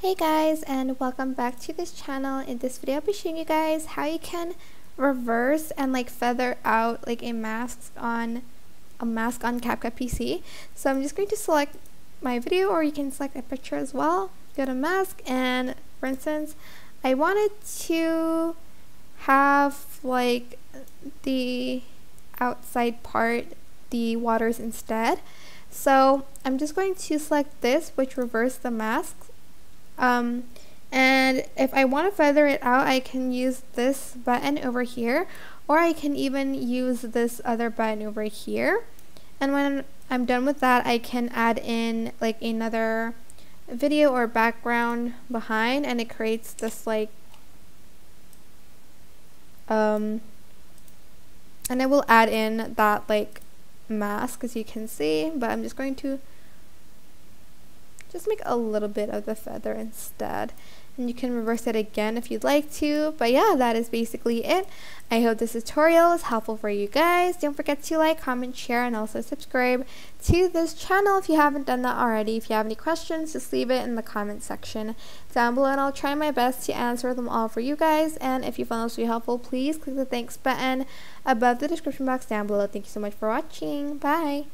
Hey guys, and welcome back to this channel. In this video I'll be showing you guys how you can reverse and feather out a mask on CapCut PC. So I'm just going to select my video, or you can select a picture as well. Go to mask, and for instance I wanted to have the outside part, the waters instead. So I'm just going to select this, which reverse the mask. And if I want to feather it out, I can use this button over here, or I can even use this other button over here. And when I'm done with that, I can add in another video or background behind, and it creates this and I will add in that mask, as you can see, but I'm just going to make a little bit of the feather instead, and you can reverse it again if you'd like to. But yeah, that is basically it. I hope this tutorial is helpful for you guys. Don't forget to like, comment, share, and also subscribe to this channel if you haven't done that already. If you have any questions, just leave it in the comment section down below, and I'll try my best to answer them all for you guys. And if you found this to be helpful, please click the thanks button above the description box down below. Thank you so much for watching. Bye.